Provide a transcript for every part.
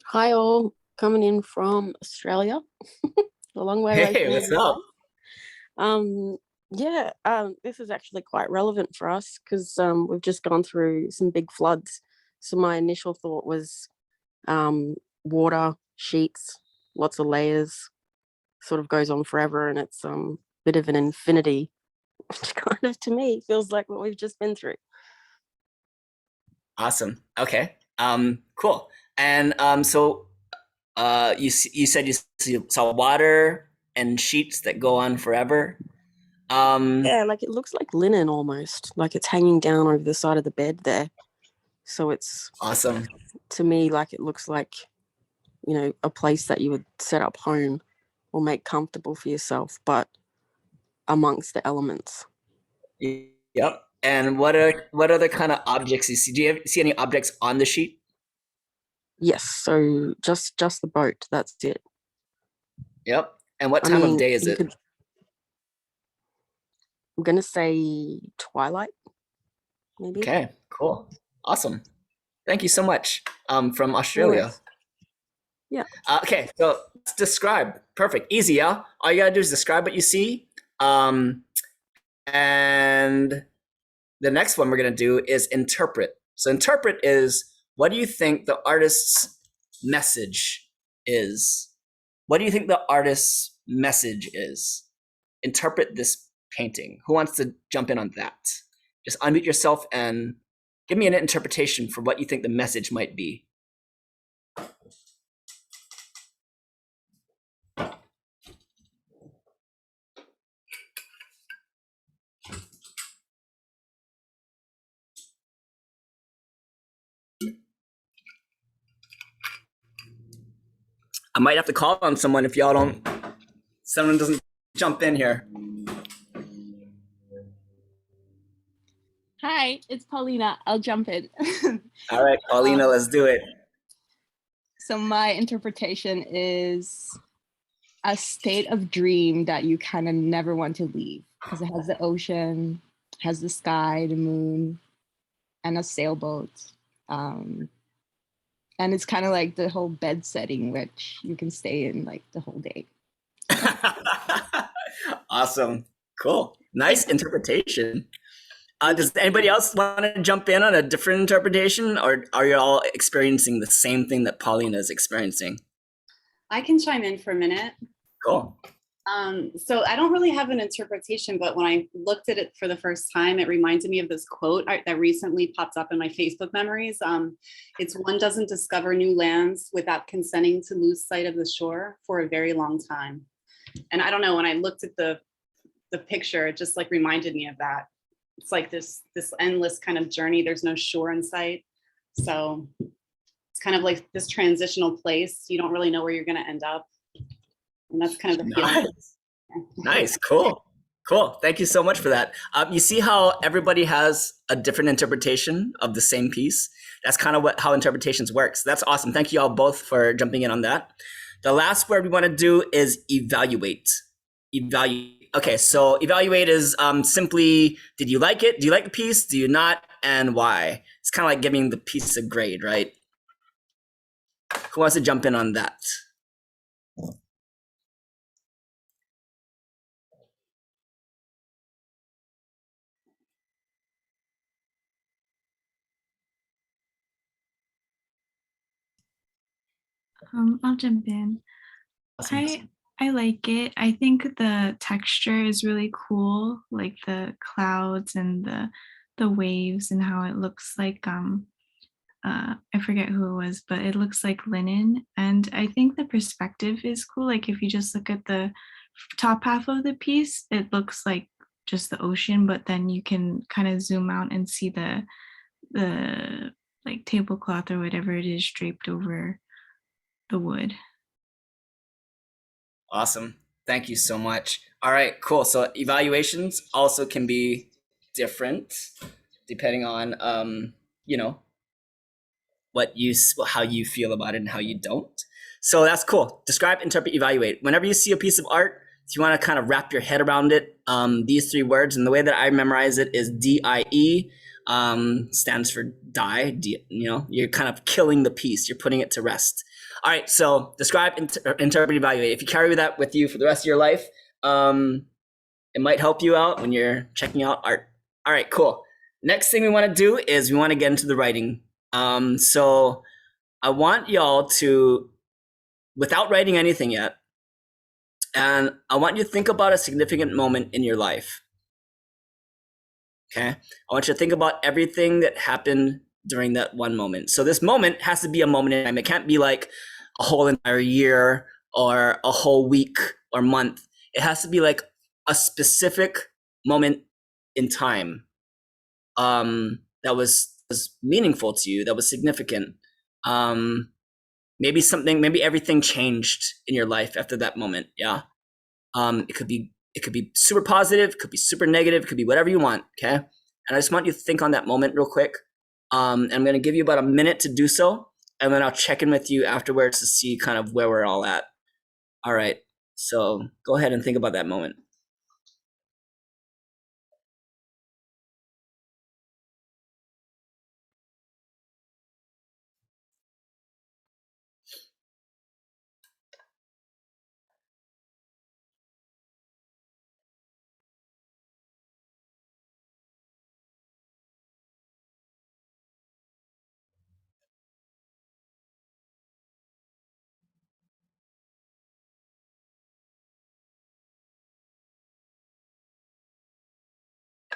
Hi all, coming in from Australia, a long way away Hey, from what's you up? guys. Um, this is actually quite relevant for us because we've just gone through some big floods. So my initial thought was water, sheets, lots of layers, sort of goes on forever, and it's a bit of an infinity, which kind of to me feels like what we've just been through. Awesome. Okay. Cool. And you said saw water and sheets that go on forever. Um, Yeah, like it looks like linen almost, like it's hanging down over the side of the bed there. So it's awesome. to me like it looks like a place that you would set up home or make comfortable for yourself, but amongst the elements. Yep. And what other kind of objects you see? Do you see any objects on the sheet? Yes, so just the boat. That's it. Yep. And what I time of mean, day is you it? could. I'm gonna say twilight, maybe. Okay. Cool. Awesome. Thank you so much. From No Australia. worries. Yeah. Okay, so let's describe. Perfect. Easy, yeah? All you gotta do is describe what you see. Um, and the next one we're going to do is interpret. So, interpret is, what do you think the artist's message is? What do you think the artist's message is? Interpret this painting. Who wants to jump in on that? Just unmute yourself and give me an interpretation for what you think the message might be. I might have to call on someone if someone doesn't jump in here. Hi, it's Paulina. I'll jump in. All right, Paulina, um, let's do it. so my interpretation is a state of dream that you kind of never want to leave because it has the ocean, has the sky, the moon, and a sailboat. Um, and it's kind of like the whole bed setting, which you can stay in like the whole day. Awesome. Cool. Nice Thanks. interpretation. Thank you. Does anybody else want to jump in on a different interpretation, or are you all experiencing the same thing that Paulina is experiencing? I can chime in for a minute. Cool. So I don't really have an interpretation, but when I looked at it for the first time, it reminded me of this quote that recently popped up in my Facebook memories. It's one doesn't discover new lands without consenting to lose sight of the shore for a very long time. And I don't know, when I looked at the picture, it just like reminded me of that. It's like this endless kind of journey. There's no shore in sight. So it's kind of like this transitional place. You don't really know where you're going to end up. And that's kind of the feeling. Nice. Nice. Cool. Cool. Thank you so much for that. You see how everybody has a different interpretation of the same piece? That's kind of how interpretations works. That's awesome. Thank you all both for jumping in on that. The last word we want to do is evaluate. Evaluate. Okay, so evaluate is simply, did you like it? Do you like the piece? Do you not? And why? It's kind of like giving the piece a grade, right? Who wants to jump in on that? I'll jump in. Awesome. I like it. I think the texture is really cool, like the clouds and the waves and how it looks like I forget who it was, but it looks like linen. And I think the perspective is cool. Like if you just look at the top half of the piece, it looks like just the ocean, but then you can kind of zoom out and see the like tablecloth or whatever it is draped over the wood. Awesome. Thank you so much. All right, cool. So evaluations also can be different depending on you know, how you feel about it and how you don't. So that's cool. Describe, interpret, evaluate. Whenever you see a piece of art, if you want to kind of wrap your head around it, these three words, and the way that I memorize it is DIE, stands for die. You know, you're kind of killing the piece. You're putting it to rest. All right, so describe, interpret, evaluate. If you carry that with you for the rest of your life, it might help you out when you're checking out art. All right, cool. Next thing we want to do is we want to get into the writing. So I want y'all to, without writing anything yet, and I want you to think about a significant moment in your life. Okay? I want you to think about everything that happened during that one moment. So this moment has to be a moment in time. It can't be like a whole entire year or a whole week or month. It has to be like a specific moment in time that was meaningful to you, that was significant. Maybe everything changed in your life after that moment. Yeah. It could be super positive, it could be super negative, it could be whatever you want. Okay. And I just want you to think on that moment real quick. And I'm going to give you about a minute to do so. And then I'll check in with you afterwards to see kind of where we're all at. All right. So go ahead and think about that moment.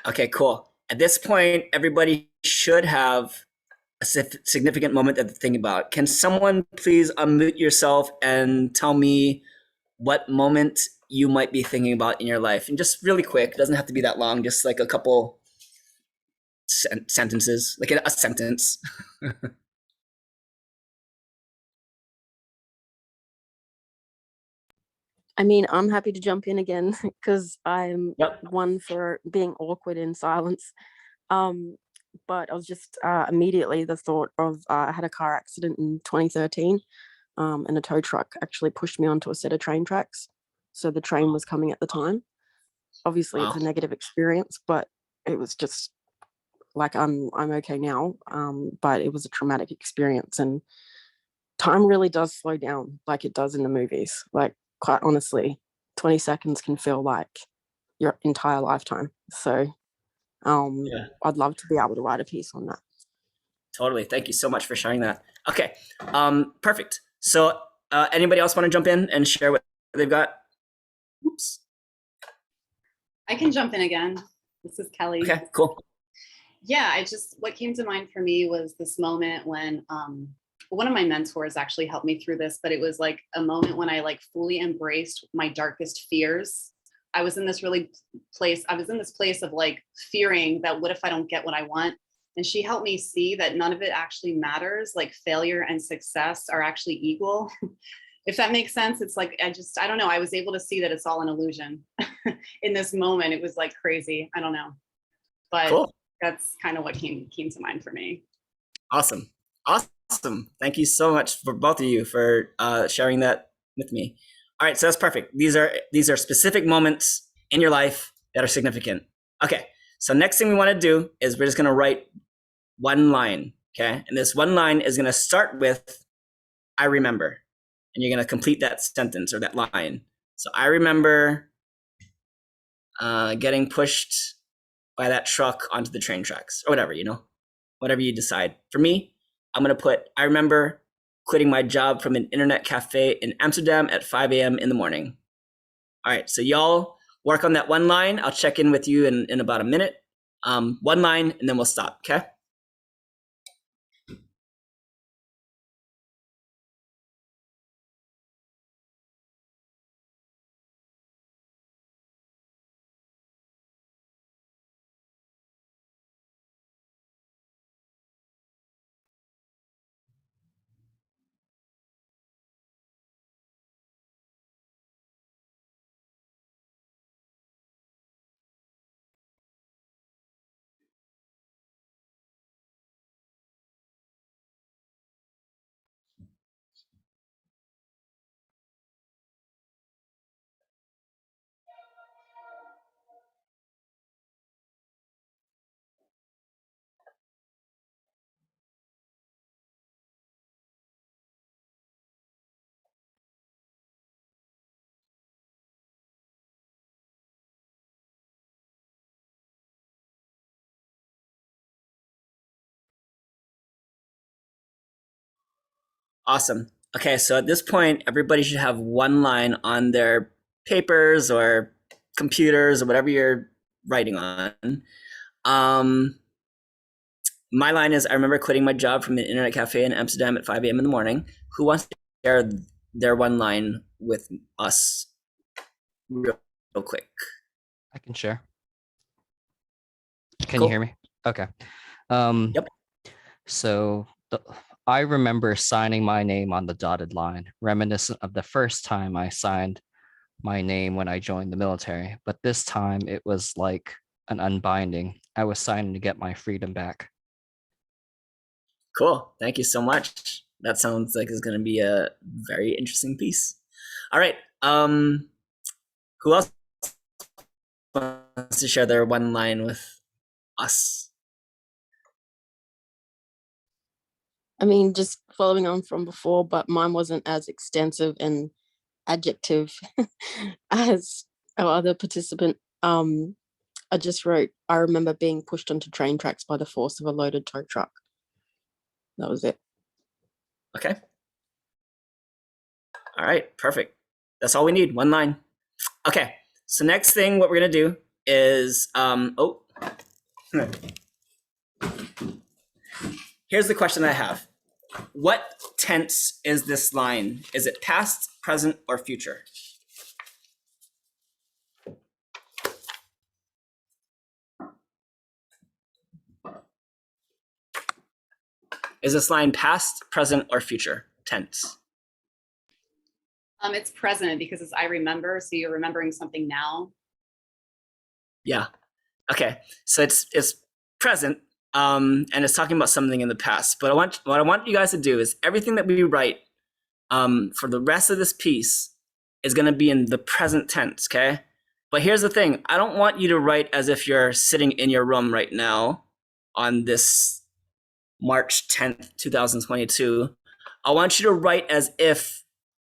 Okay, cool. At this point, everybody should have a significant moment that they're thinking about. Can someone please unmute yourself and tell me what moment you might be thinking about in your life? And just really quick, it doesn't have to be that long, just like a couple sentences, like a sentence. I mean, I'm happy to jump in again because I'm Yep. one for being awkward in silence. But I was just immediately the thought of I had a car accident in 2013, and a tow truck actually pushed me onto a set of train tracks. So the train was coming at the time. Obviously, it's Wow. a negative experience, but it was just like I'm okay now. But it was a traumatic experience, and time really does slow down like it does in the movies. Like, quite honestly, 20 seconds can feel like your entire lifetime. So Yeah, I'd love to be able to write a piece on that. totally. Thank you so much for sharing that. Okay, perfect. So anybody else want to jump in and share what they've got? Oops. I can jump in again. This is Kelly. Okay, cool. Yeah, what came to mind for me was this moment when one of my mentors actually helped me through this, but it was like a moment when I like fully embraced my darkest fears. I was in this place of like fearing that what if I don't get what I want? And she helped me see that none of it actually matters. Like failure and success are actually equal. If that makes sense. It's like, I don't know. I was able to see that it's all an illusion in this moment. It was like crazy. I don't know. But Cool. that's kind of what came to mind for me. Awesome. Awesome. Thank you so much for both of you for sharing that with me. All right, so that's perfect. These are specific moments in your life that are significant. Okay, so next thing we want to do is we're just going to write one line, okay? And this one line is going to start with I remember. And you're going to complete that sentence or that line. So I remember getting pushed by that truck onto the train tracks or whatever, whatever you decide. For me, I'm going to put, I remember quitting my job from an internet cafe in Amsterdam at 5 a.m. in the morning. All right, so y'all work on that one line. I'll check in with you in about a minute. One line, and then we'll stop, okay? Awesome. Okay, so at this point, everybody should have one line on their papers or computers or whatever you're writing on. My line is, I remember quitting my job from an internet cafe in Amsterdam at 5 a.m. in the morning. Who wants to share their one line with us real quick? I can share. Can Cool. you hear me? Okay. Yep. So I remember signing my name on the dotted line, reminiscent of the first time I signed my name when I joined the military. But this time it was like an unbinding. I was signing to get my freedom back. Cool. Thank you so much. That sounds like it's going to be a very interesting piece. All right. Who else wants to share their one line with us? I mean, just following on from before, but mine wasn't as extensive and adjective as our other participant. I just wrote, I remember being pushed onto train tracks by the force of a loaded tow truck. That was it. Okay. All right, perfect. That's all we need, one line. Okay, so next thing, what we're gonna do is, here's the question I have. What tense is this line? Is it past, present, or future? Is this line past, present, or future tense? It's present because it's I remember, so you're remembering something now. Yeah. Okay. So it's present, and it's talking about something in the past. But what I want you guys to do is everything that we write for the rest of this piece is going to be in the present tense. Okay. But here's the thing: I don't want you to write as if you're sitting in your room right now on this March 10th, 2022. I want you to write as if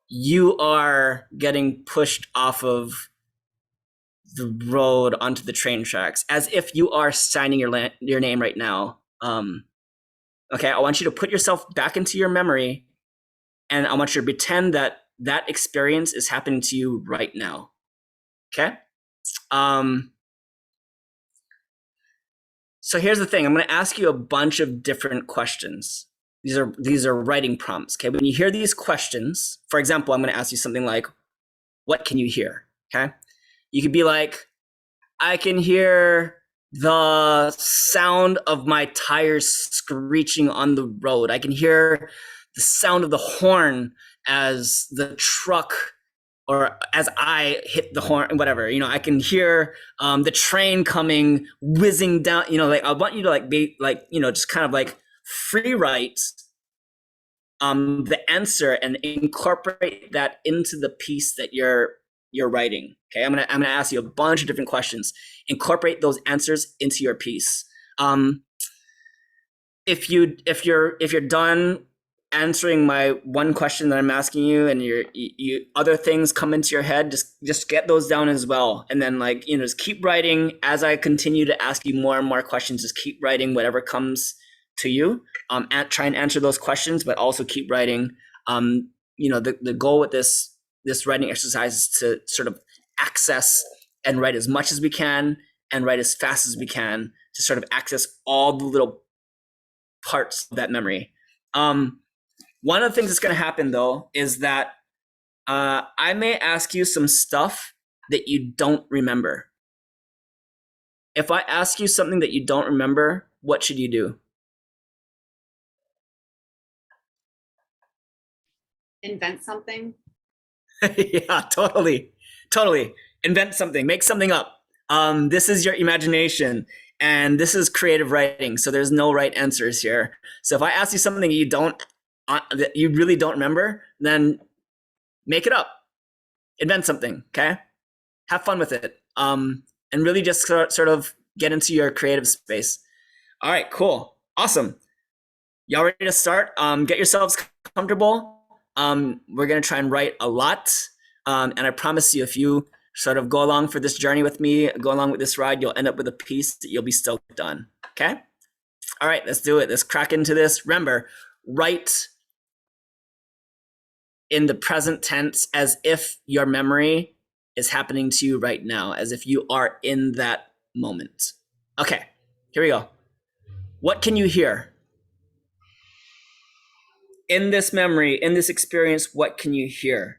you are getting pushed off of the road onto the train tracks, as if you are signing your name right now. Okay, I want you to put yourself back into your memory, and I want you to pretend that that experience is happening to you right now. Okay. So here's the thing. I'm going to ask you a bunch of different questions. These are writing prompts. Okay. When you hear these questions, for example, I'm going to ask you something like, what can you hear? Okay. You could be like, I can hear the sound of my tires screeching on the road. I can hear the sound of the horn as the truck or as I hit the horn, whatever, I can hear the train coming, whizzing down, like I want you to be just kind of like free write the answer and incorporate that into the piece that you're writing. Okay, I'm gonna ask you a bunch of different questions. Incorporate those answers into your piece. If you're done answering my one question that I'm asking you, and you other things come into your head, just get those down as well, and then just keep writing as I continue to ask you more and more questions. Just keep writing whatever comes to you. Try and answer those questions, but also keep writing. The goal with this writing exercise is to sort of access and write as much as we can and write as fast as we can to sort of access all the little parts of that memory. One of the things that's going to happen though is that I may ask you some stuff that you don't remember. If I ask you something that you don't remember, what should you do? Invent something. Yeah, totally. Invent something, make something up. This is your imagination, and this is creative writing. So there's no right answers here. So if I ask you something that you really don't remember, then make it up. Invent something. Okay, have fun with it. And really just sort of get into your creative space. All right, cool, awesome. Y'all ready to start? Get yourselves comfortable. We're gonna try and write a lot. And I promise you, if you sort of go along for this journey with me, go along with this ride, you'll end up with a piece that you'll be stoked on. Okay? All right, let's do it. Let's crack into this. Remember, write in the present tense as if your memory is happening to you right now, as if you are in that moment. Okay, here we go. What can you hear? In this memory, in this experience, what can you hear?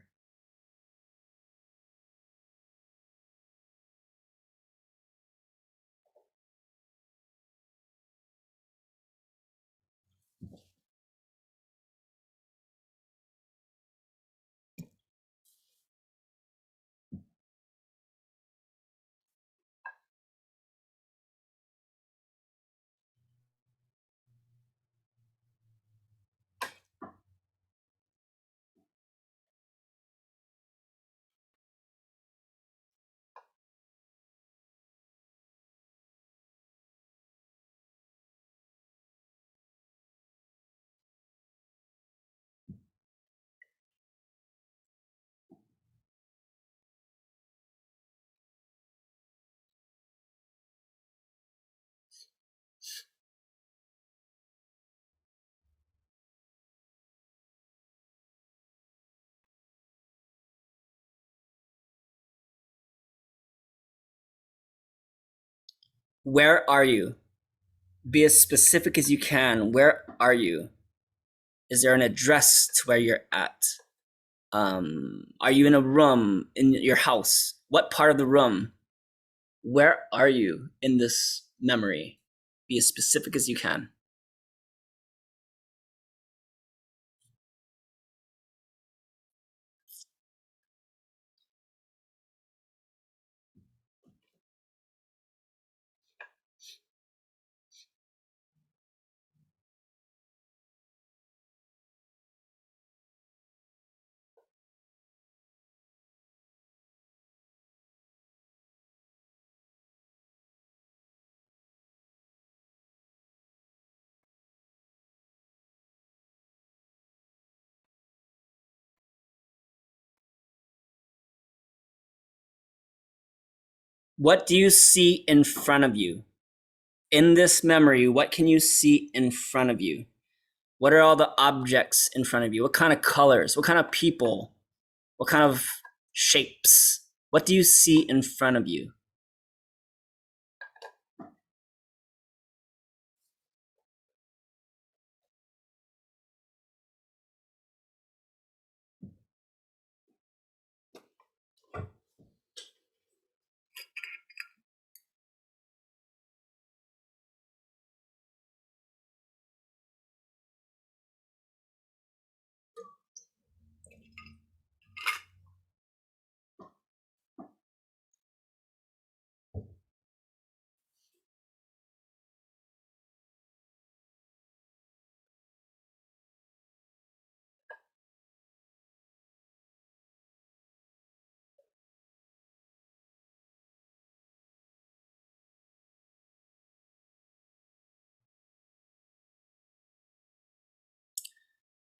Where are you? Be as specific as you can. Where are you? Is there an address to where you're at? Are you in a room in your house? What part of the room? Where are you in this memory? Be as specific as you can. What do you see in front of you? In this memory, what can you see in front of you? What are all the objects in front of you? What kind of colors? What kind of people? What kind of shapes? What do you see in front of you?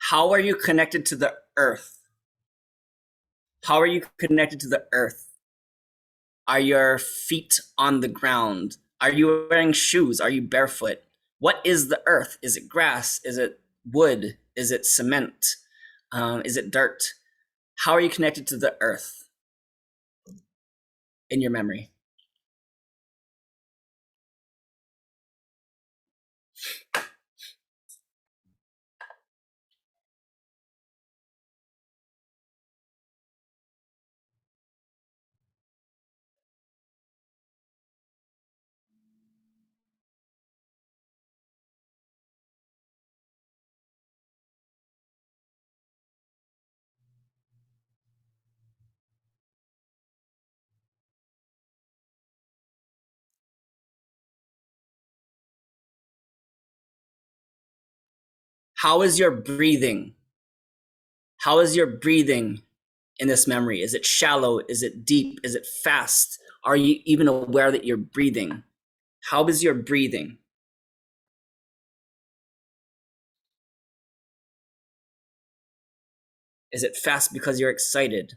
How are you connected to the earth? How are you connected to the earth? Are your feet on the ground? Are you wearing shoes? Are you barefoot? What is the earth? Is it grass? Is it wood? Is it cement? Is it dirt? How are you connected to the earth in your memory? How is your breathing? How is your breathing in this memory? Is it shallow? Is it deep? Is it fast? Are you even aware that you're breathing? How is your breathing? Is it fast because you're excited?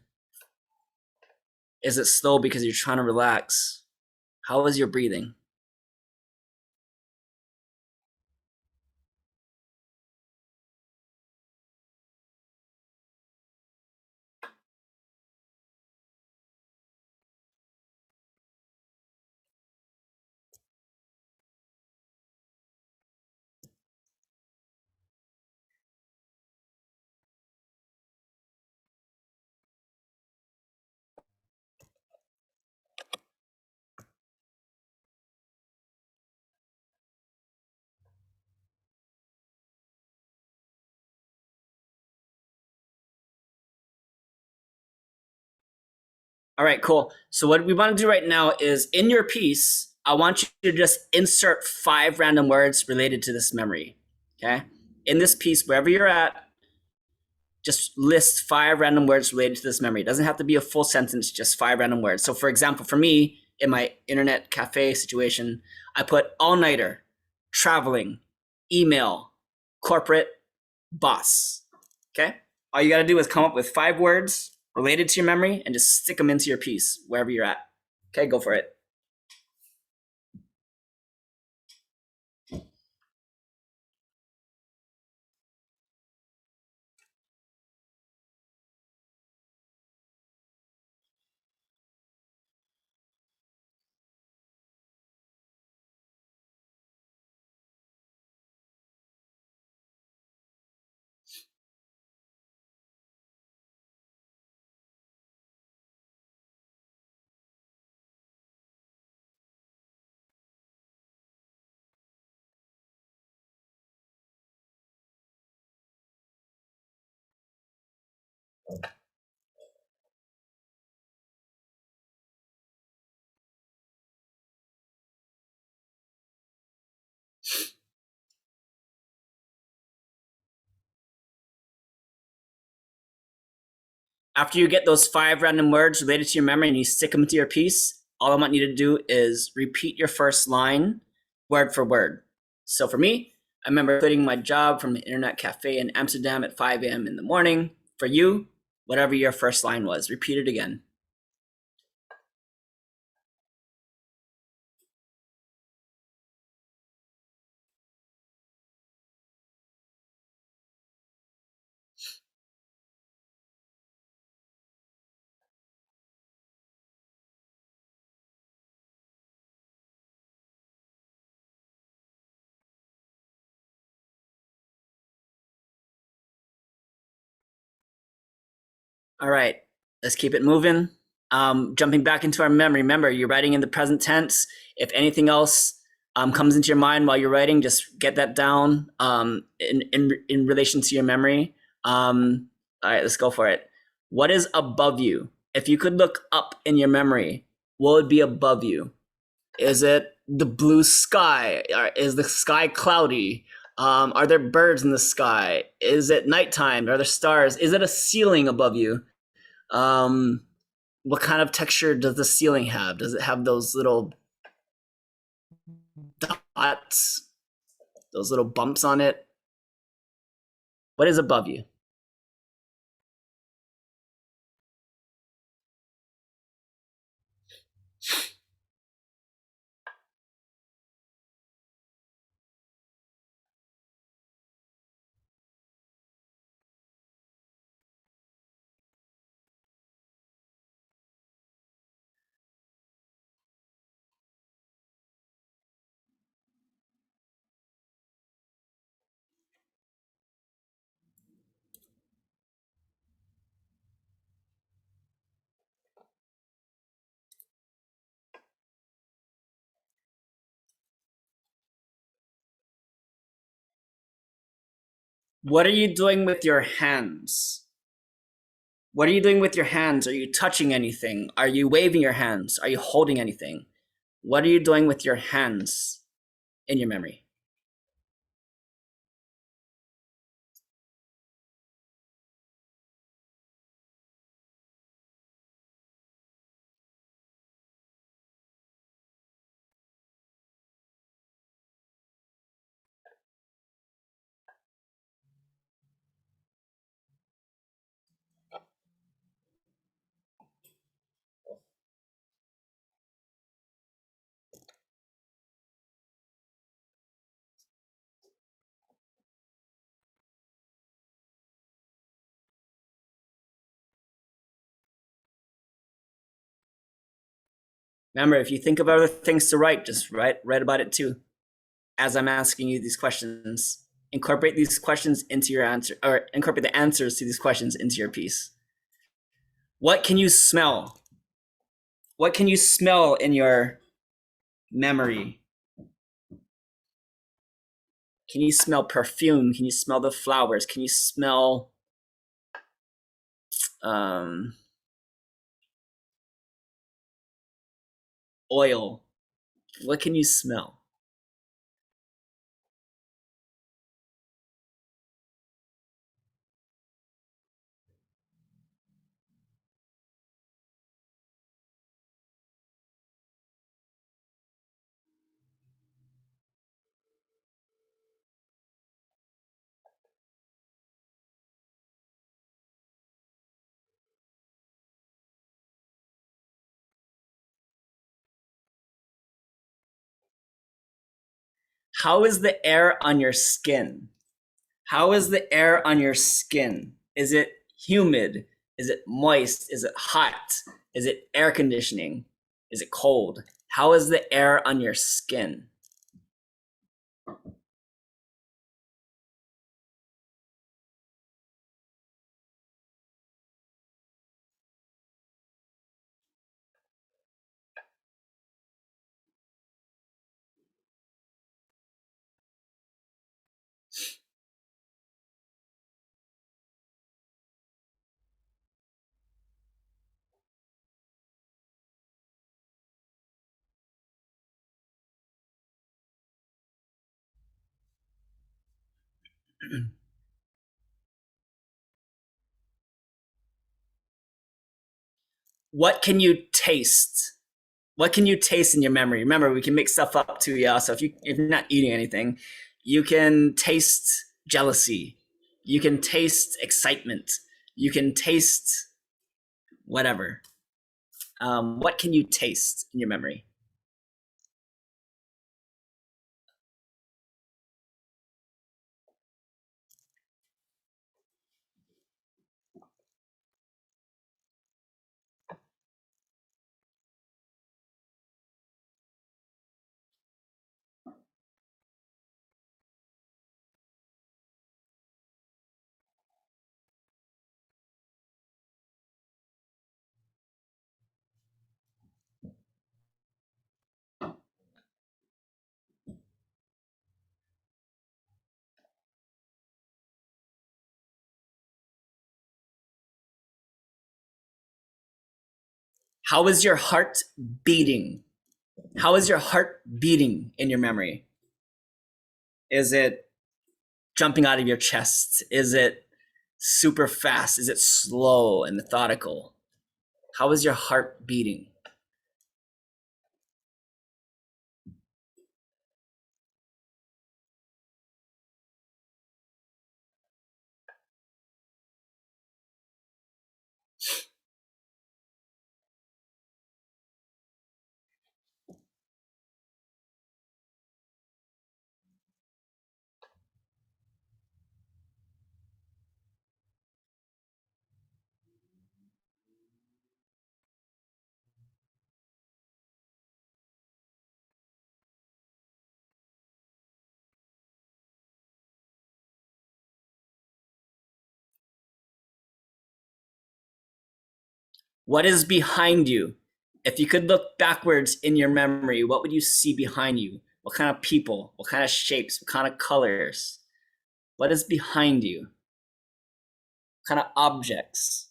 Is it slow because you're trying to relax? How is your breathing? All right, cool. So what we want to do right now is in your piece, I want you to just insert 5 random words related to this memory. Okay. In this piece, wherever you're at, just list 5 random words related to this memory. It doesn't have to be a full sentence, just 5 random words. So for example, for me, in my internet cafe situation, I put all-nighter, traveling, email, corporate, boss. Okay? All you got to do is come up with 5 words related to your memory and just stick them into your piece wherever you're at. Okay, go for it. After you get those 5 random words related to your memory and you stick them into your piece, all I want you to do is repeat your first line word for word. So for me, I remember quitting my job from an internet cafe in Amsterdam at 5 a.m. in the morning. For you, whatever your first line was, repeat it again. All right, let's keep it moving. Jumping back into our memory. Remember, you're writing in the present tense. If anything else comes into your mind while you're writing, just get that down in relation to your memory. All right, let's go for it. What is above you? If you could look up in your memory, what would be above you? Is it the blue sky? Is the sky cloudy? Are there birds in the sky? Is it nighttime? Are there stars? Is it a ceiling above you? What kind of texture does the ceiling have? Does it have those little dots, those little bumps on it? What is above you? What are you doing with your hands? What are you doing with your hands? Are you touching anything? Are you waving your hands? Are you holding anything? What are you doing with your hands in your memory? Remember, if you think of other things to write, just write about it too. As I'm asking you these questions, incorporate these questions into your answer, or incorporate the answers to these questions into your piece. What can you smell? What can you smell in your memory? Can you smell perfume? Can you smell the flowers? Can you smell oil. What can you smell? How is the air on your skin? How is the air on your skin? Is it humid? Is it moist? Is it hot? Is it air conditioning? Is it cold? How is the air on your skin? What can you taste? What can you taste in your memory? Remember, we can make stuff up too, yeah. So if you're not eating anything, you can taste jealousy. You can taste excitement. You can taste whatever. What can you taste in your memory? How is your heart beating? How is your heart beating in your memory? Is it jumping out of your chest? Is it super fast? Is it slow and methodical? How is your heart beating? What is behind you? If you could look backwards in your memory, what would you see behind you? What kind of people? What kind of shapes? What kind of colors? What is behind you? What kind of objects?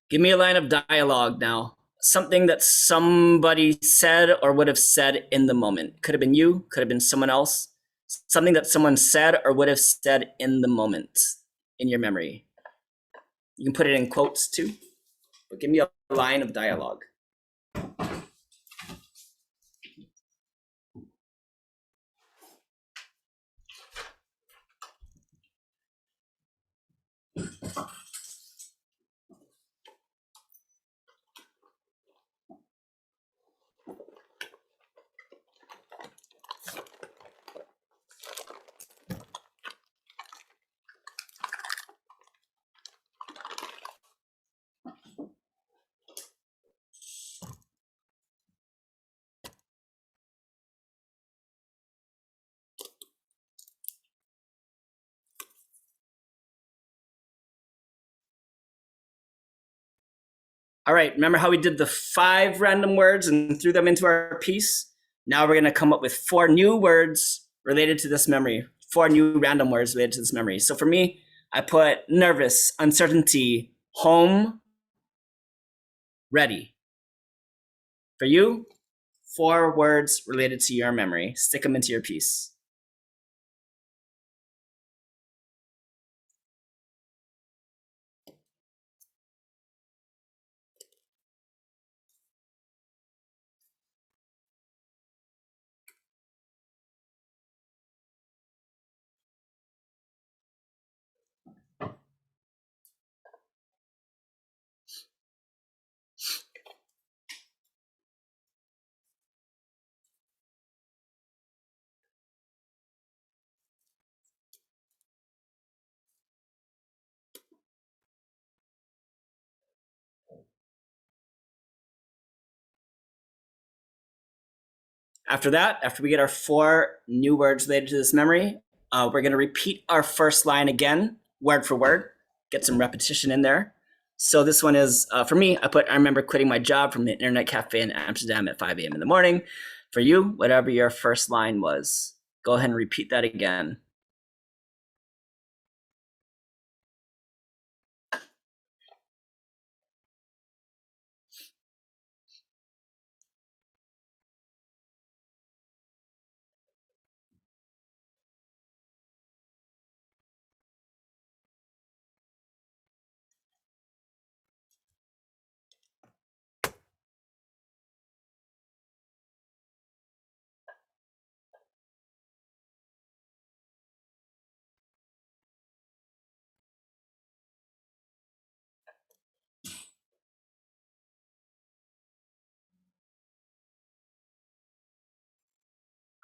Give me a line of dialogue now. Something that somebody said or would have said in the moment. Could have been you, could have been someone else. Something that someone said or would have said in the moment in your memory. You can put it in quotes too, but give me a line of dialogue. All right, remember how we did the 5 random words and threw them into our piece? Now we're going to come up with 4 new words related to this memory, 4 new random words related to this memory. So for me, I put nervous, uncertainty, home, ready. For you, 4 words related to your memory. Stick them into your piece. After that, after we get our 4 new words related to this memory, we're going to repeat our first line again, word for word, get some repetition in there. So this one is, for me, I remember quitting my job from the internet cafe in Amsterdam at 5 a.m. in the morning. For you, whatever your first line was, go ahead and repeat that again.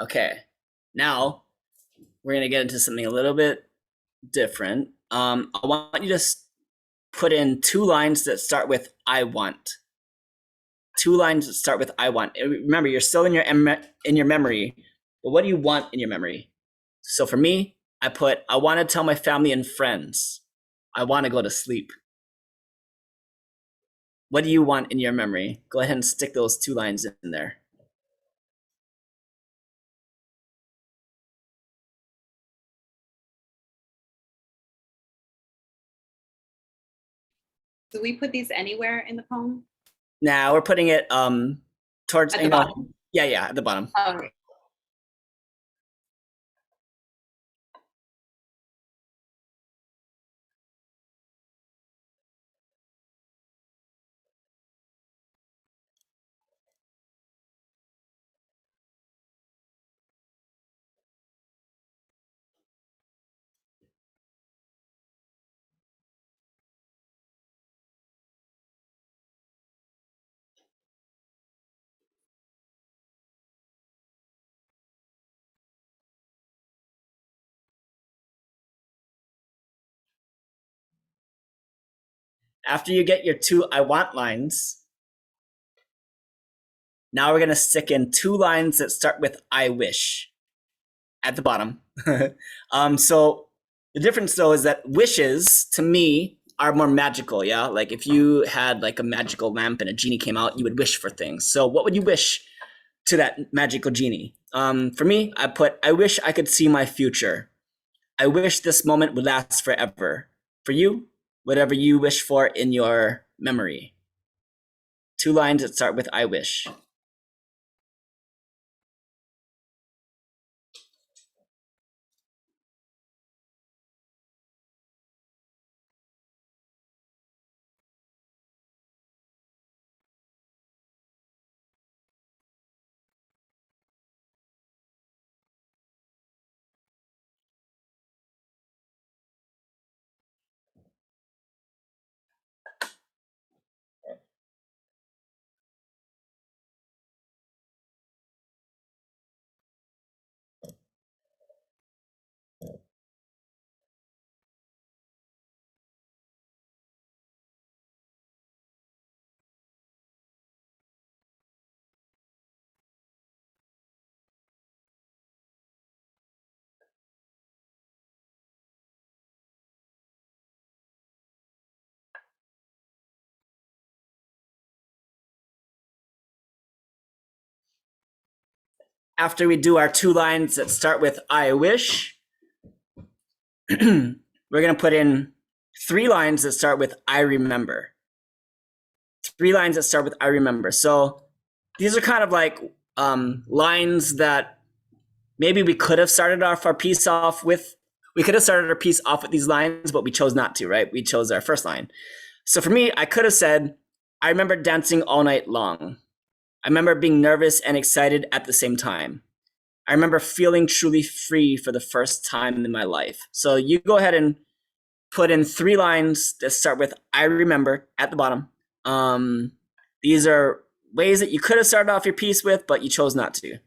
Okay, now we're going to get into something a little bit different. I want you to put in 2 lines that start with I want. 2 lines that start with I want. Remember, you're still in your memory, but what do you want in your memory? So for me, I put, I want to tell my family and friends, I want to go to sleep. What do you want in your memory? Go ahead and stick those 2 lines in there. Do we put these anywhere in the poem? Now we're putting it towards, At the bottom? Yeah, at the bottom. All right. After you get your 2 I want lines, now we're going to stick in 2 lines that start with I wish at the bottom. So the difference though is that wishes to me are more magical, yeah? Like if you had like a magical lamp and a genie came out, you would wish for things. So what would you wish to that magical genie? For me, I put, I wish I could see my future. I wish this moment would last forever. For you, whatever you wish for in your memory. 2 lines that start with I wish. after we do our 2 lines that start with I wish, we're going to put in 3 lines that start with I remember. 3 lines that start with I remember. So these are kind of like lines that maybe we could have started off our piece off with. We could have started our piece off with these lines, but we chose not to, right? We chose our first line. So for me, I could have said, I remember dancing all night long. I remember being nervous and excited at the same time. I remember feeling truly free for the first time in my life. So you go ahead and put in 3 lines that start with I remember at the bottom. These are ways that you could have started off your piece with, but you chose not to.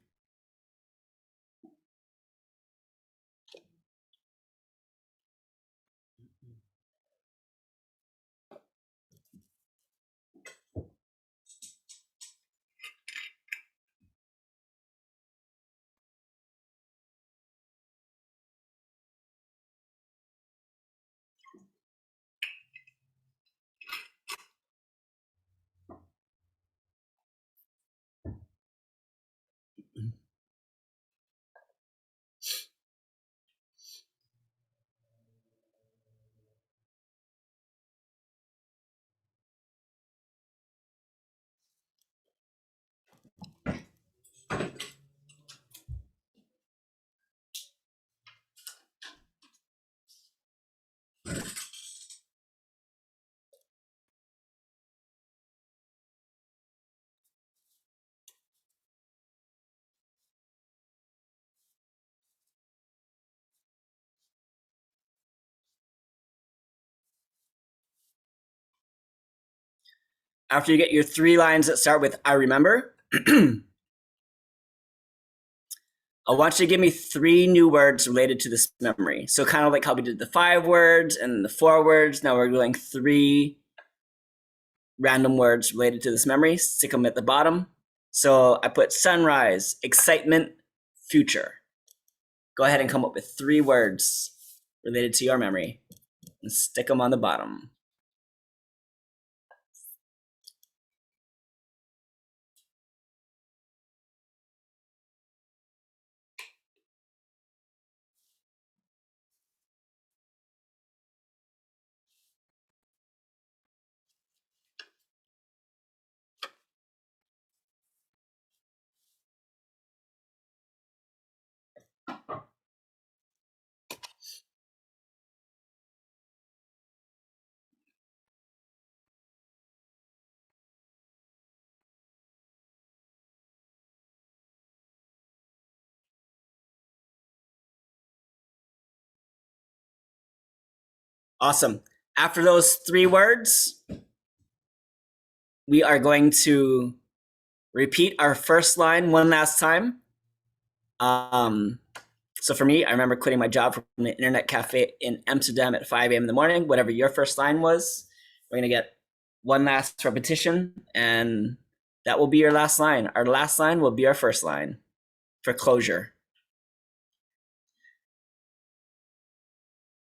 After you get your 3 lines that start with I remember, I want you to give me 3 new words related to this memory. So kind of like how we did the 5 words and the 4 words. Now we're doing 3 random words related to this memory. Stick them at the bottom. So I put sunrise, excitement, future. Go ahead and come up with 3 words related to your memory and stick them on the bottom. Awesome. After those 3 words, we are going to repeat our first line one last time. So for me, I remember quitting my job from the internet cafe in Amsterdam at 5 a.m. in the morning. Whatever your first line was, we're going to get one last repetition, and that will be your last line. Our last line will be our first line for closure.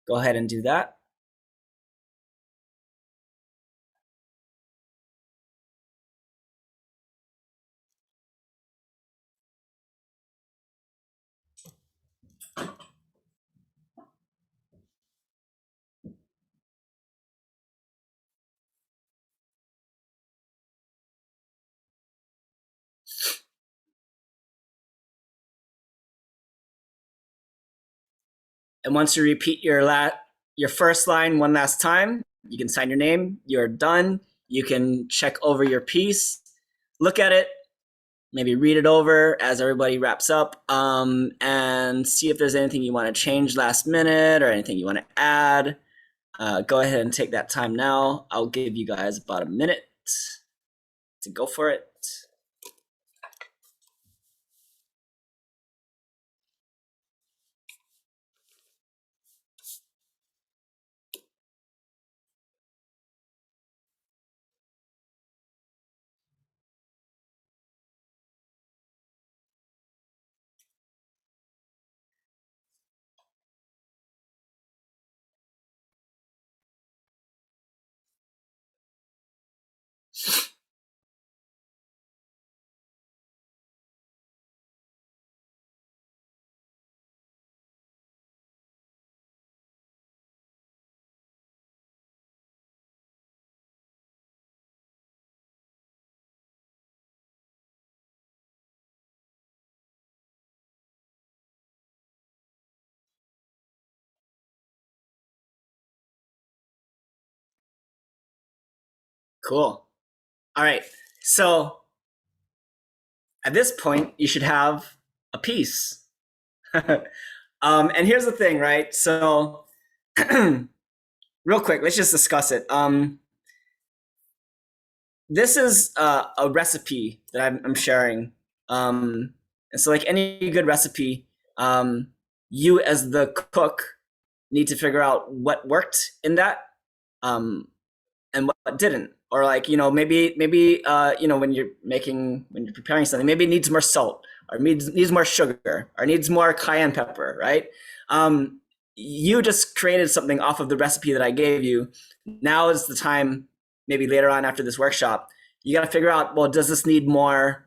Go ahead and do that. And once you repeat your first line one last time, you can sign your name. You're done. You can check over your piece, look at it, maybe read it over as everybody wraps up, and see if there's anything you want to change last minute or anything you want to add. Go ahead and take that time now. I'll give you guys about a minute to go for it. Cool. All right. So at this point, you should have a piece. And here's the thing, right? So real quick, let's just discuss it. This is a recipe that I'm sharing. And so like any good recipe, you as the cook need to figure out what worked in that, and what didn't. Or like, maybe when you're preparing something, maybe it needs more salt, or needs more sugar, or needs more cayenne pepper, right? You just created something off of the recipe that I gave you. Now is the time, maybe later on after this workshop, you got to figure out, well, does this need more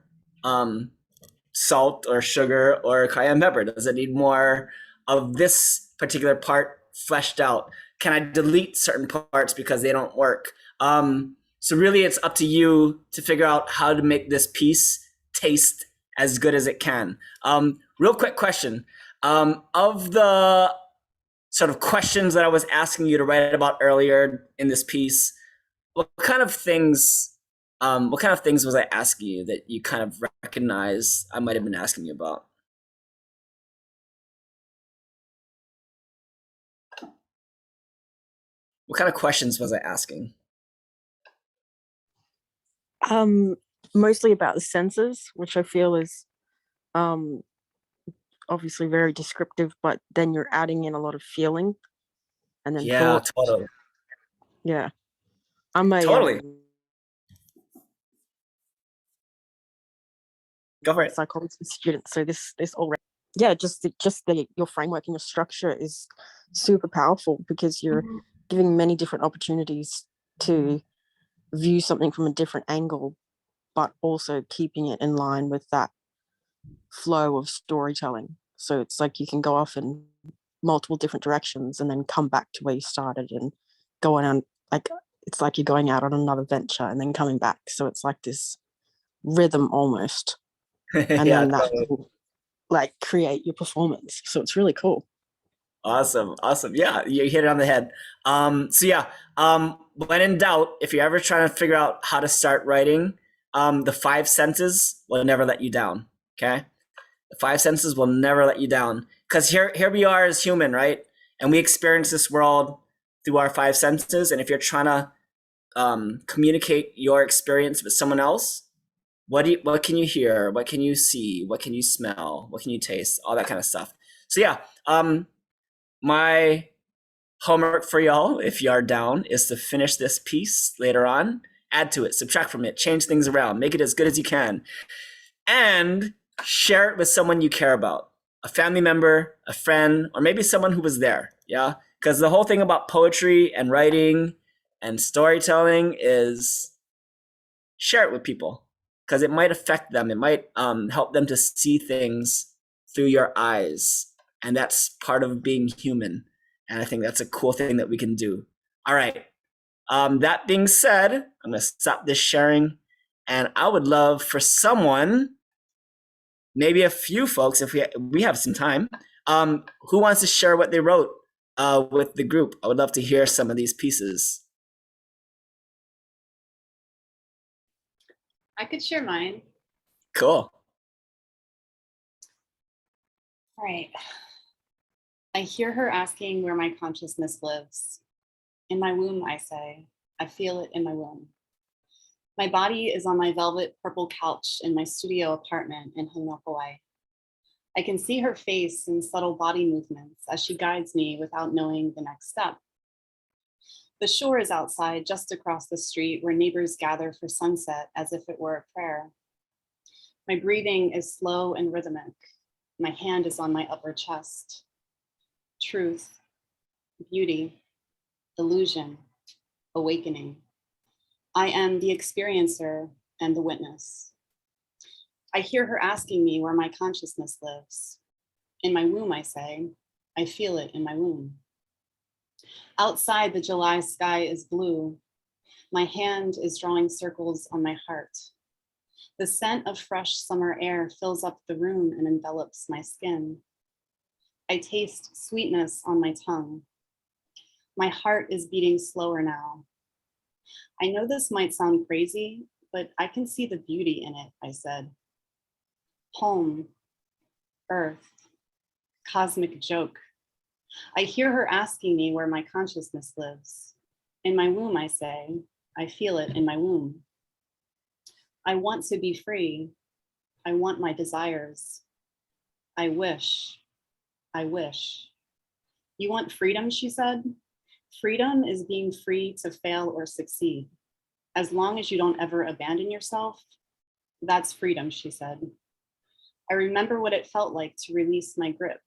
salt or sugar or cayenne pepper? Does it need more of this particular part fleshed out? Can I delete certain parts because they don't work? So really it's up to you to figure out how to make this piece taste as good as it can. Real quick question. Of the sort of questions that I was asking you to write about earlier in this piece, what kind of things was I asking you that you kind of recognize I might have been asking you about? What kind of questions was I asking? Mostly about the senses, which I feel is obviously very descriptive, but then you're adding in a lot of feeling and then Yeah, thought. totally. Yeah. I'm a Totally. Go for it. psychology student, so this already, yeah, just your framework and your structure is super powerful, because you're giving many different opportunities to view something from a different angle, but also keeping it in line with that flow of storytelling. So it's like you can go off in multiple different directions and then come back to where you started and go on, like it's like you're going out on another venture and then coming back. So it's like this rhythm almost. And Yeah, then that totally. will like create your performance. So it's really cool. Awesome. Yeah, you hit it on the head. So yeah, when in doubt, if you're ever trying to figure out how to start writing, the five senses will never let you down. Okay, the five senses will never let you down, because here we are as human, right? And we experience this world through our five senses. And if you're trying to communicate your experience with someone else, what can you hear? What can you see? What can you smell? What can you taste? All that kind of stuff. So yeah, my homework for y'all, if you are down, is to finish this piece later on, add to it, subtract from it, change things around, make it as good as you can, and share it with someone you care about, a family member, a friend, or maybe someone who was there. Yeah, because the whole thing about poetry and writing and storytelling is share it with people, because it might affect them. It might help them to see things through your eyes. And that's part of being human. And I think that's a cool thing that we can do. All right. That being said, I'm going to stop this sharing. And I would love for someone, maybe a few folks, if we have some time, who wants to share what they wrote with the group. I would love to hear some of these pieces. I could share mine. Cool. All right. I hear her asking where my consciousness lives. In my womb, I say. I feel it in my womb. My body is on my velvet purple couch in my studio apartment in Hana, Hawaii. I can see her face in subtle body movements as she guides me without knowing the next step. The shore is outside, just across the street, where neighbors gather for sunset as if it were a prayer. My breathing is slow and rhythmic. My hand is on my upper chest. Truth, beauty, illusion, awakening. I am the experiencer and the witness. I hear her asking me where my consciousness lives. In my womb, I say. I feel it in my womb. Outside, the July sky is blue. My hand is drawing circles on my heart. The scent of fresh summer air fills up the room and envelops my skin. I taste sweetness on my tongue. My heart is beating slower now. I know this might sound crazy, but I can see the beauty in it, I said. Home, earth, cosmic joke. I hear her asking me where my consciousness lives. In my womb, I say, I feel it in my womb. I want to be free. I want my desires. I wish. I wish. You want freedom, she said. Freedom is being free to fail or succeed. As long as you don't ever abandon yourself, that's freedom, she said. I remember what it felt like to release my grip.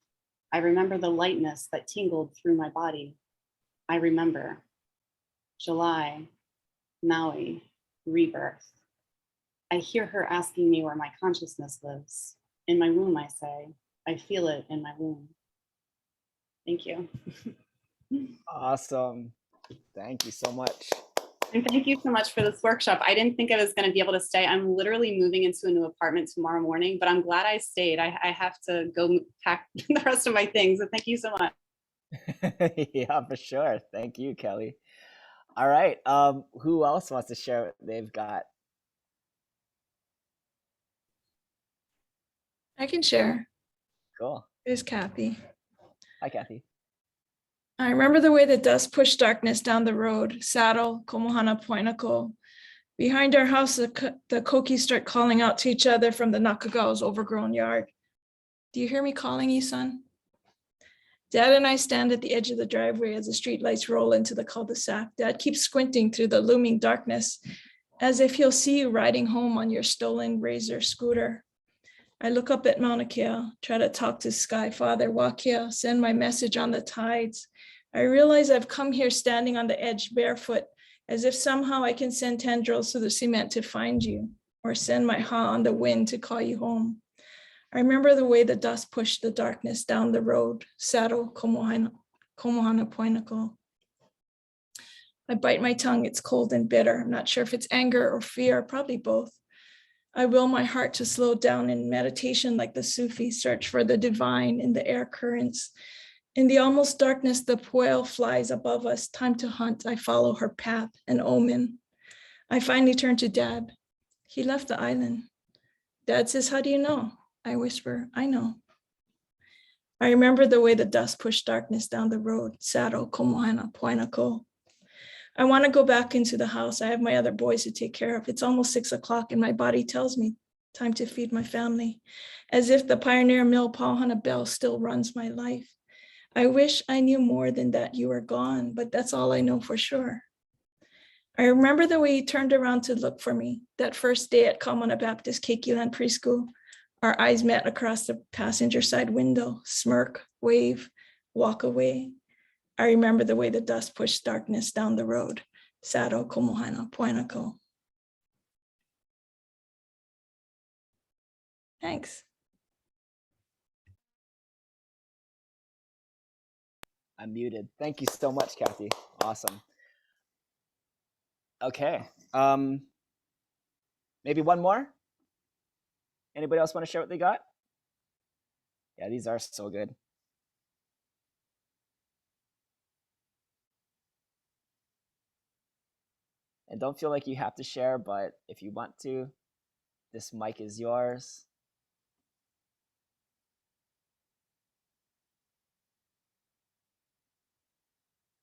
I remember the lightness that tingled through my body. I remember July, Maui, rebirth. I hear her asking me where my consciousness lives. In my womb, I say, I feel it in my womb. Thank you. Awesome. Thank you so much. And thank you so much for this workshop. I didn't think I was going to be able to stay. I'm literally moving into a new apartment tomorrow morning, but I'm glad I stayed. I have to go pack the rest of my things. So thank you so much. Yeah, for sure. Thank you, Kelly. All right. Who else wants to share what they've got? I can share. Cool. Here's Kathy. Hi, Kathy. I remember the way the dust pushed darkness down the road, Saddle, Komohana, Poinako. Behind our house, the Kokis start calling out to each other from the Nakagawa's overgrown yard. Do you hear me calling you, son? Dad and I stand at the edge of the driveway as the streetlights roll into the cul-de-sac. Dad keeps squinting through the looming darkness as if he'll see you riding home on your stolen Razor scooter. I look up at Mauna Kea, try to talk to Sky Father Wakia, send my message on the tides. I realize I've come here standing on the edge barefoot, as if somehow I can send tendrils through the cement to find you, or send my ha on the wind to call you home. I remember the way the dust pushed the darkness down the road, Saddle, Komohana, Poinako. I bite my tongue, it's cold and bitter. I'm not sure if it's anger or fear, probably both. I will my heart to slow down in meditation like the Sufis search for the divine in the air currents. In the almost darkness, the poel flies above us. Time to hunt. I follow her path, an omen. I finally turn to Dad. He left the island. Dad says, how do you know? I whisper, I know. I remember the way the dust pushed darkness down the road, Saddle, Komohana, Poinako. I want to go back into the house. I have my other boys to take care of. It's almost 6 o'clock and my body tells me time to feed my family, as if the Pioneer Mill Pauhana bell still runs my life. I wish I knew more than that you were gone, but that's all I know for sure. I remember the way you turned around to look for me that first day at Kamana Baptist Kekilan Preschool. Our eyes met across the passenger side window, smirk, wave, walk away. I remember the way the dust pushed darkness down the road, Saddle, Komohana, Poinako. Thanks. I'm muted. Thank you so much, Kathy. Awesome. Okay. Maybe one more? Anybody else want to share what they got? Yeah, these are so good. And don't feel like you have to share, but if you want to, this mic is yours.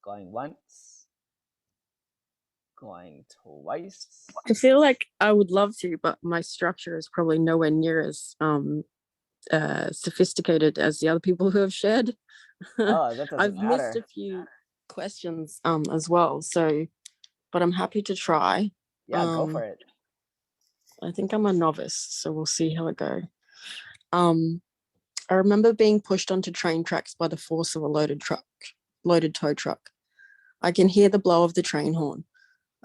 Going once. Going twice. I feel like I would love to, but my structure is probably nowhere near as sophisticated as the other people who have shared. Oh, that doesn't I've matter. missed a few questions as well, so but I'm happy to try. Yeah, go for it. I think I'm a novice, so we'll see how it goes. I remember being pushed onto train tracks by the force of a loaded tow truck. I can hear the blow of the train horn.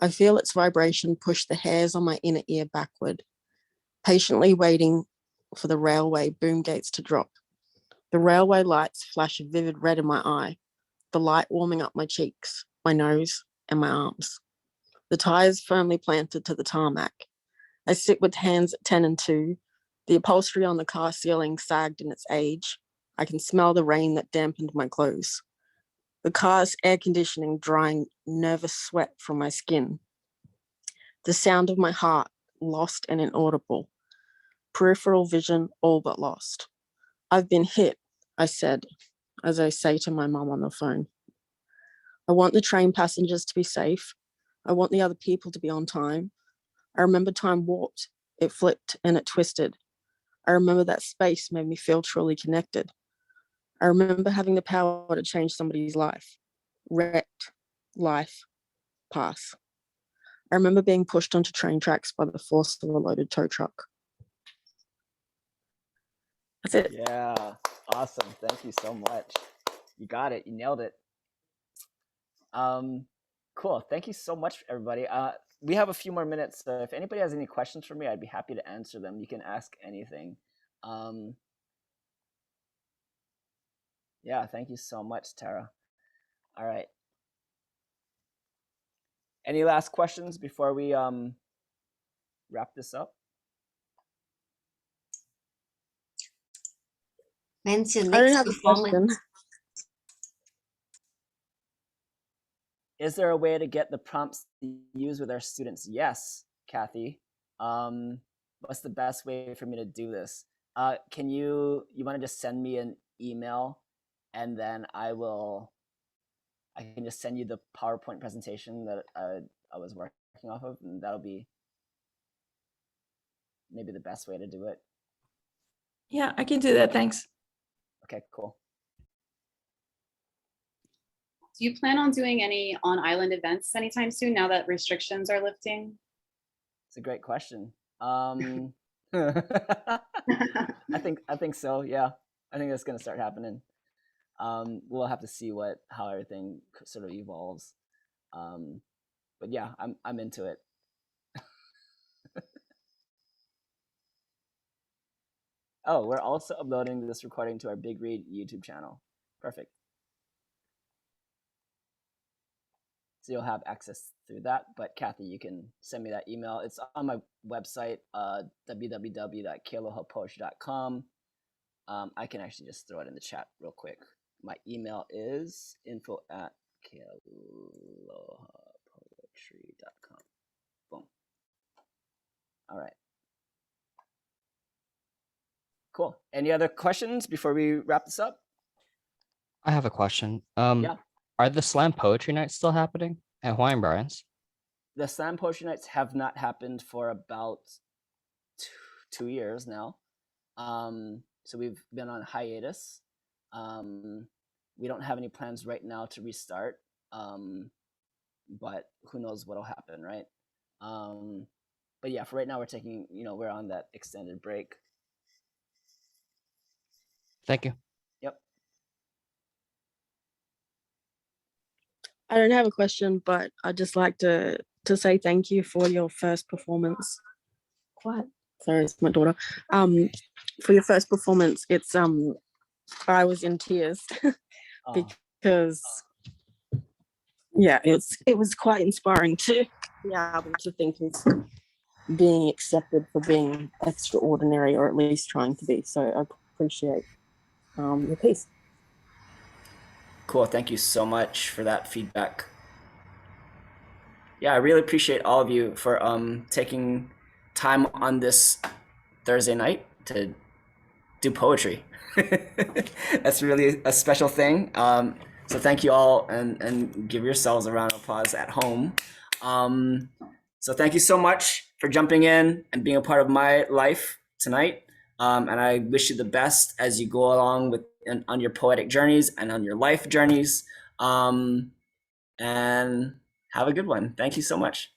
I feel its vibration push the hairs on my inner ear backward, patiently waiting for the railway boom gates to drop. The railway lights flash a vivid red in my eye, the light warming up my cheeks, my nose, and my arms. The tires firmly planted to the tarmac. I sit with hands at 10 and 2. The upholstery on the car ceiling sagged in its age. I can smell the rain that dampened my clothes. The car's air conditioning drying nervous sweat from my skin. The sound of my heart, lost and inaudible. Peripheral vision, all but lost. I've been hit, I said, as I say to my mum on the phone. I want the train passengers to be safe. I want the other people to be on time. I remember time warped, it flipped and it twisted. I remember that space made me feel truly connected. I remember having the power to change somebody's life. Wrecked, life, pass. I remember being pushed onto train tracks by the force of a loaded tow truck. That's it. Yeah, awesome. Thank you so much. You got it. You nailed it. Cool. Thank you so much, everybody. We have a few more minutes. So if anybody has any questions for me, I'd be happy to answer them. You can ask anything. Yeah, thank you so much, Tara. All right. Any last questions before we wrap this up? When's your I don't next have a performance? question. Is there a way to get the prompts to use with our students? Yes, Kathy. What's the best way for me to do this? Can you want to just send me an email, and then I can just send you the PowerPoint presentation that I was working off of, and that'll be maybe the best way to do it. Yeah, I can do that. Thanks. Okay, cool. Do you plan on doing any on-island events anytime soon now that restrictions are lifting? It's a great question. I think so. Yeah, I think that's gonna start happening. We'll have to see how everything sort of evolves. But yeah, I'm into it. Oh, we're also uploading this recording to our Big Read YouTube channel. Perfect. So you'll have access through that. But Kathy, you can send me that email. It's on my website, www.kealohapoetry.com. I can actually just throw it in the chat real quick. My email is info@kealohapoetry.com. Boom. All right. Cool. Any other questions before we wrap this up? I have a question. Yeah. Are the slam poetry nights still happening at Hawaiian Brian's? The slam poetry nights have not happened for about 2 years now. So we've been on hiatus. We don't have any plans right now to restart. But who knows what'll happen, right? But yeah, for right now we're on that extended break. Thank you. Yep. I don't have a question, but I'd just like to say thank you for your first performance. What? Sorry, it's my daughter. For your first performance, it's I was in tears because yeah, it was quite inspiring to be able to think of being accepted for being extraordinary, or at least trying to be. So I appreciate your piece. Cool. Thank you so much for that feedback. Yeah, I really appreciate all of you for taking time on this Thursday night to do poetry. That's really a special thing. So thank you all, and give yourselves a round of applause at home. So thank you so much for jumping in and being a part of my life tonight. And I wish you the best as you go along on your poetic journeys and on your life journeys. And have a good one. Thank you so much.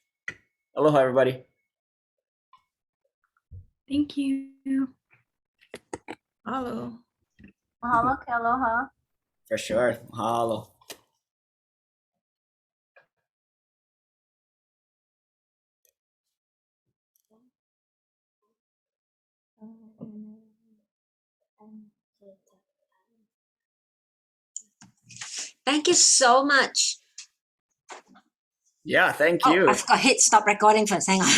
Aloha, everybody. Thank you. Hello. Mahalo, Kealoha. For sure. Mahalo. Thank you so much. Yeah, thank Oh, you. I forgot hit stop recording first. Hang on.